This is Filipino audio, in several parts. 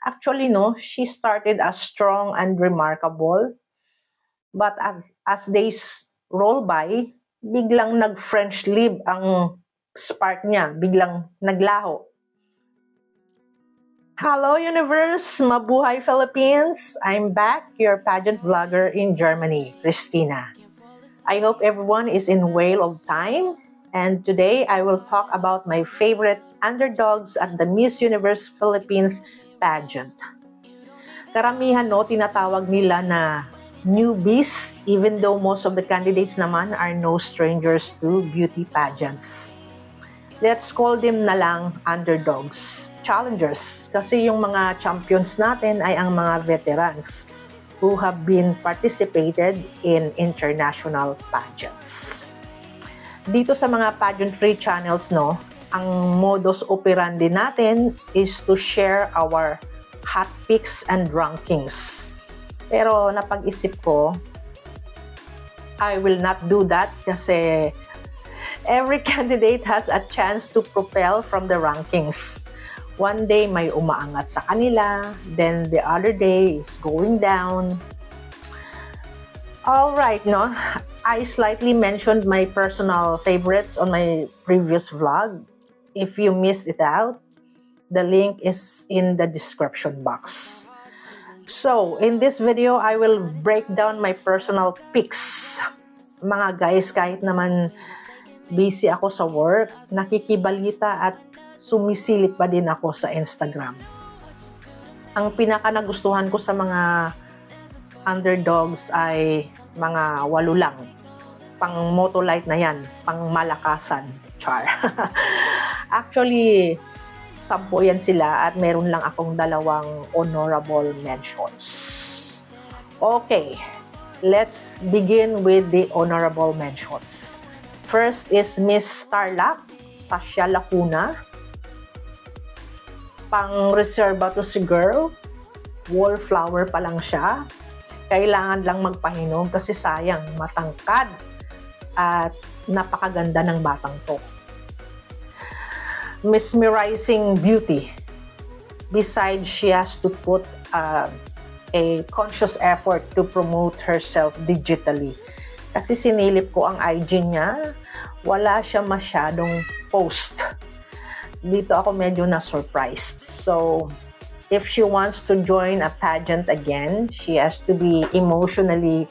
Actually, no, she started as strong and remarkable. But as days roll by, biglang nag-French leave ang spark niya. Biglang naglaho. Hello, universe! Mabuhay, Philippines! I'm back, your pageant vlogger in Germany, Christina. I hope everyone is in whale of time. And today, I will talk about my favorite underdogs at the Miss Universe Philippines pageant. Karamihan, no, tinatawag nila na newbies, even though most of the candidates naman are no strangers to beauty pageants. Let's call them na lang underdogs, challengers, kasi yung mga champions natin ay ang mga veterans who have been participated in international pageants. Dito sa mga pageantry channels, no, ang modus operandi natin is to share our hot picks and rankings. Pero napag-isip ko, I will not do that kasi every candidate has a chance to propel from the rankings. One day may umaangat sa kanila, then the other day is going down. Alright, no? I slightly mentioned my personal favorites on my previous vlog. If you missed it out, the link is in the description box. So, in this video, I will break down my personal picks. Mga guys, kahit naman busy ako sa work, nakikibalita at sumisilip pa din ako sa Instagram. Ang pinaka nagustuhan ko sa mga underdogs ay mga 8 lang. Pang motolite na yan, pang malakasan. Char. Actually, 10 yan sila at meron lang akong 2 honorable mentions. Okay, let's begin with the honorable mentions. First is Miss Starluck, Sasha Lacuna. Pang-reserva to si girl, wallflower pa lang siya. Kailangan lang magpahinog kasi sayang, matangkad at napakaganda ng batang to. Mesmerizing beauty. Besides, she has to put a conscious effort to promote herself digitally. Kasi sinilip ko ang IG niya, wala siya masyadong post. Dito ako medyo na-surprised. So, if she wants to join a pageant again, she has to be emotionally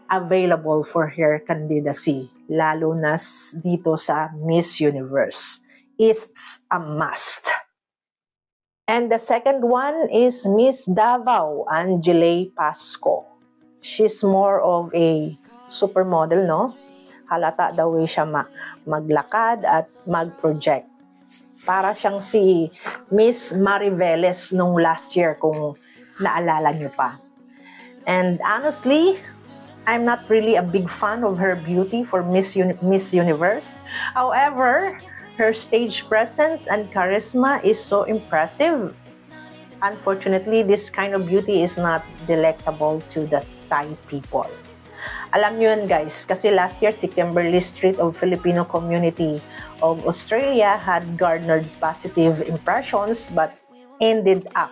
available for her candidacy, lalo na dito sa Miss Universe. It's a must. And the second one is Miss Davao, Angele Pasco. She's more of a supermodel, no? Halata daw siya maglakad at mag-project. Para siyang si Miss Mariveles nung last year, kung naalala niyo pa. And honestly, I'm not really a big fan of her beauty for Miss Universe. However, her stage presence and charisma is so impressive. Unfortunately, this kind of beauty is not delectable to the Thai people. Alam nyo yun, guys, kasi last year si Kimberly Street of Filipino Community of Australia had garnered positive impressions but ended up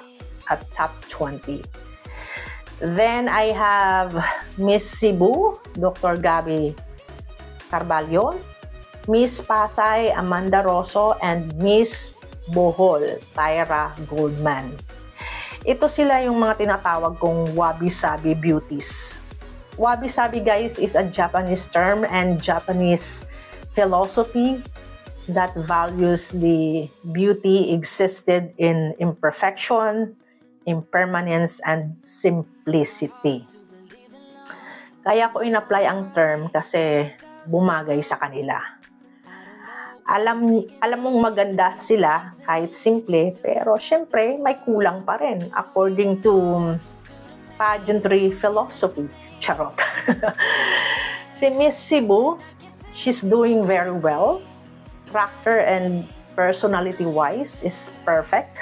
at top 20. Then I have Miss Cebu, Dr. Gabby Carballo, Miss Pasay, Amanda Rosso, and Miss Bohol, Tyra Goldman. Ito sila yung mga tinatawag kong wabi-sabi beauties. Wabi-sabi, guys, is a Japanese term and Japanese philosophy that values the beauty existed in imperfection, impermanence, and simplicity. Kaya ko in-apply ang term kasi bumagay sa kanila. Alam mong maganda sila kahit simple, pero syempre may kulang pa rin according to pageantry philosophy. Charot. Si Miss Cebu, she's doing very well. Character and personality-wise is perfect.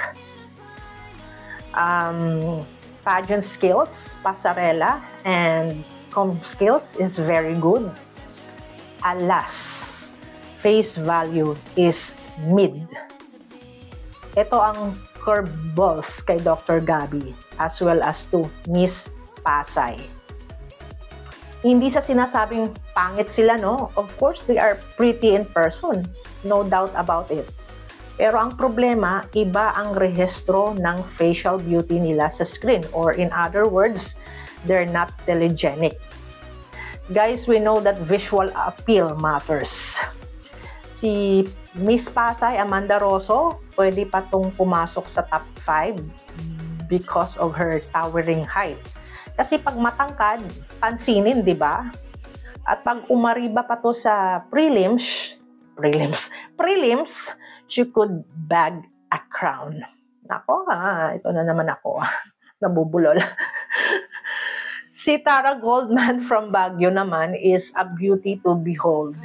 Pageant skills, pasarela, and com skills is very good. Alas, face value is mid. Ito ang curveballs kay Dr. Gabby as well as to Miss Pasay. Hindi sa sinasabing pangit sila, no? Of course, they are pretty in person. No doubt about it. Pero ang problema, iba ang rehistro ng facial beauty nila sa screen. Or in other words, they're not telegenic. Guys, we know that visual appeal matters. Si Miss Pasay, Amanda Rosso, pwede pa tong pumasok sa top 5 because of her towering height. Kasi pag matangkad, pansinin, di ba? At pag umariba pa to sa prelims, she could bag a crown. Nako, ito na naman ako. Nabubulol. Si Tara Goldman from Baguio naman is a beauty to behold.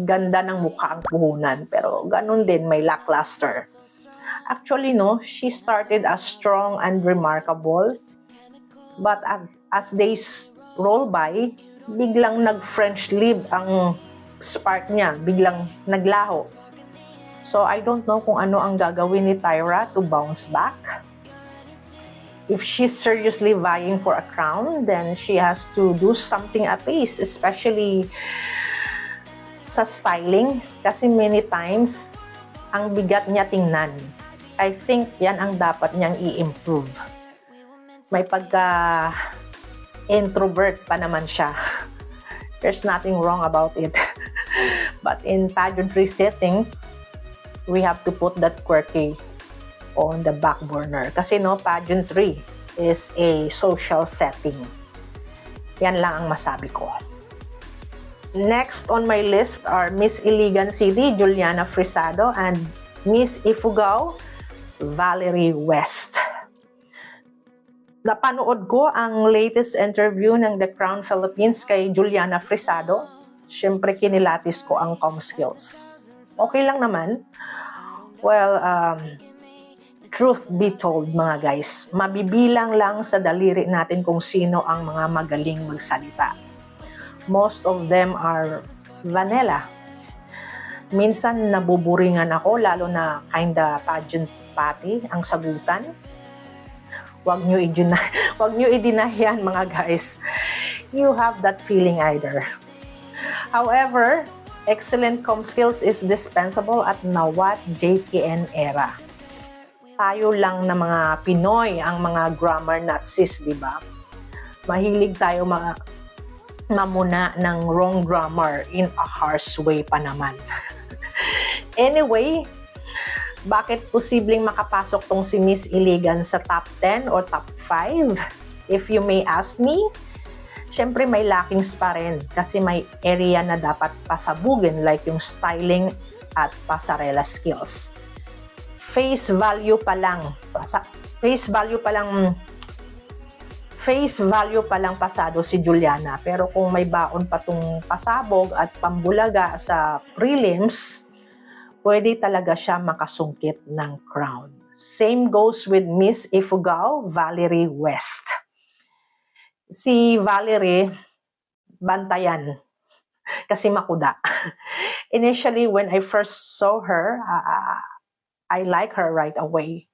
Ganda ng mukha ang puhunan, pero ganun din, may lackluster. Actually, no, she started as strong and remarkable, but as days roll by, biglang nag-French leave ang spark niya, biglang naglaho. So, I don't know kung ano ang gagawin ni Tyra to bounce back. If she's seriously vying for a crown, then she has to do something at least, especially sa styling. Kasi many times, ang bigat niya tingnan. I think yan ang dapat niyang i-improve. May pagka-introvert pa naman siya. There's nothing wrong about it. But in pageantry settings, we have to put that quirky on the back burner. Kasi no, pageantry is a social setting. Yan lang ang masabi ko. Next on my list are Miss Iligan City, Juliana Frisado, and Miss Ifugao, Valerie West. Napanood ko ang latest interview ng The Crown Philippines kay Juliana Frisado. Siyempre, kinilatis ko ang com skills. Okay lang naman. Well, truth be told mga guys, mabibilang lang sa daliri natin kung sino ang mga magaling magsalita. Most of them are vanilla. Minsan nabuburingan ako, lalo na kinda pageant pati ang sagutan. Huwag nyo i-deny mga guys. You have that feeling either. However, excellent com skills is dispensable at nawat JKN era. Tayo lang na mga Pinoy ang mga grammar Nazis, di ba? Mahilig tayo mamuna ng wrong grammar in a harsh way pa naman. Anyway, bakit posibleng makapasok tong si Miss Iligan sa top 10 or top 5? If you may ask me, syempre may lackings pa rin kasi may area na dapat pasabugin like yung styling at pasarela skills. Face value pa lang pasado si Juliana, pero kung may baon pa tong pasabog at pambulaga sa prelims, pwede talaga siya makasungkit ng crown. Same goes with Miss Ifugao, Valerie West. Si Valerie, bantayan kasi makuda. Initially, when I first saw her, I like her right away.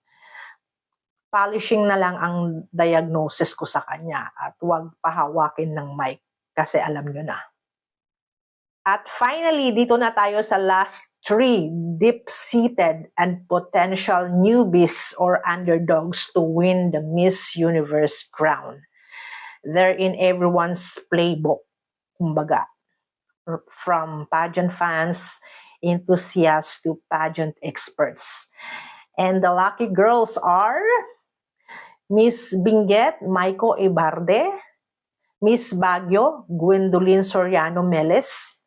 Polishing na lang ang diagnosis ko sa kanya at huwag pahawakin ng mic kasi alam nyo na. At finally, dito na tayo sa last 3 deep-seated and potential newbies or underdogs to win the Miss Universe crown. They're in everyone's playbook, kumbaga. From pageant fans, enthusiasts to pageant experts. And the lucky girls are Miss Benguet, Maiko Ibarde, Miss Baguio, Gwendolyn Soriano Meles,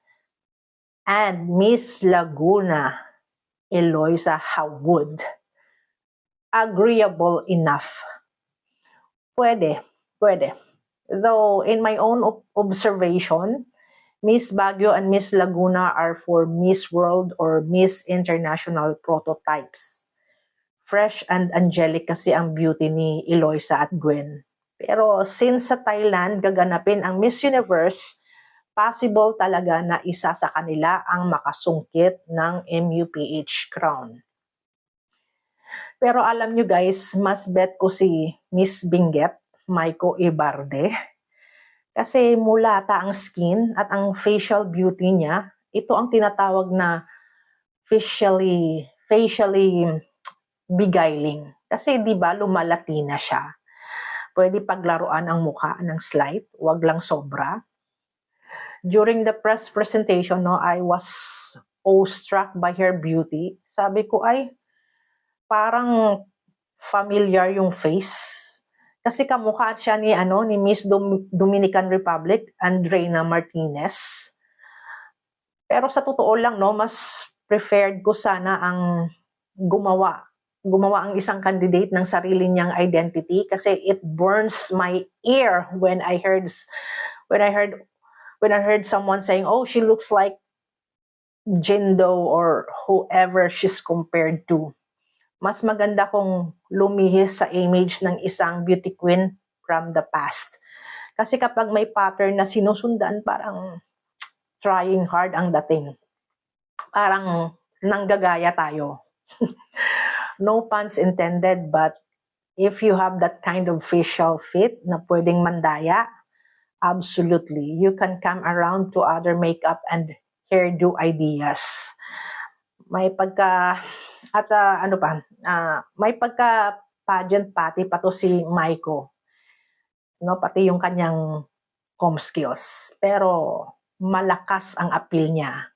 and Miss Laguna, Eloisa Howard. Agreeable enough. Pwede. Though, in my own observation, Miss Baguio and Miss Laguna are for Miss World or Miss International prototypes. Fresh and angelic kasi ang beauty ni Eloisa at Gwen. Pero since sa Thailand gaganapin ang Miss Universe, possible talaga na isa sa kanila ang makasungkit ng MUPH crown. Pero alam nyo guys, mas bet ko si Miss Benguet, Maiko Ibarde. Kasi mulata ang skin at ang facial beauty niya, ito ang tinatawag na facially beguiling. Kasi 'di ba lumalatina siya. Pwede paglaruan ang mukha ng slight, wag lang sobra. During the press presentation, no, I was awestruck by her beauty. Sabi ko ay parang familiar yung face. Kasi kamukha siya ni Miss Dominican Republic, Andreina Martinez. Pero sa totoo lang, no, mas preferred ko sana ang gumawa ang isang candidate ng sarili niyang identity kasi it burns my ear when I heard someone saying, "Oh, she looks like Jindo or whoever she's compared to." Mas maganda kung lumihis sa image ng isang beauty queen from the past. Kasi kapag may pattern na sinusundan, parang trying hard ang dating. Parang nanggagaya tayo. No puns intended, but if you have that kind of facial fit na pwedeng mandaya, absolutely, you can come around to other makeup and hairdo ideas. May pagka, at may pagka pageant pati pa to si Maiko. No, pati yung kanyang comb skills. Pero malakas ang appeal niya.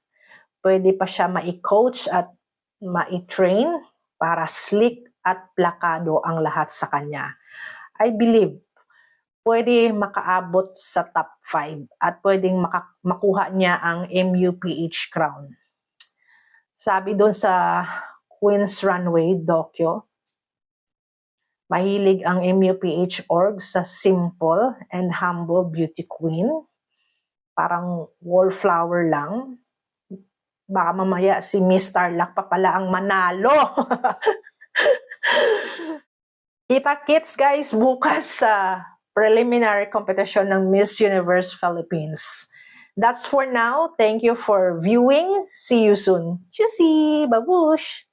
Pwede pa siya mai-coach at mai-train para slick at plakado ang lahat sa kanya. I believe pwede makaabot sa top 5 at pwedeng makuha niya ang MUPH crown. Sabi doon sa Queen's Runway docu, mahilig ang MUPH org sa simple and humble beauty queen. Parang wallflower lang. Baka mamaya si Miss Tarlac pa pala ang manalo. Kita-kits guys bukas sa preliminary competition ng Miss Universe Philippines. That's for now. Thank you for viewing. See you soon. Tschüssi! Babush!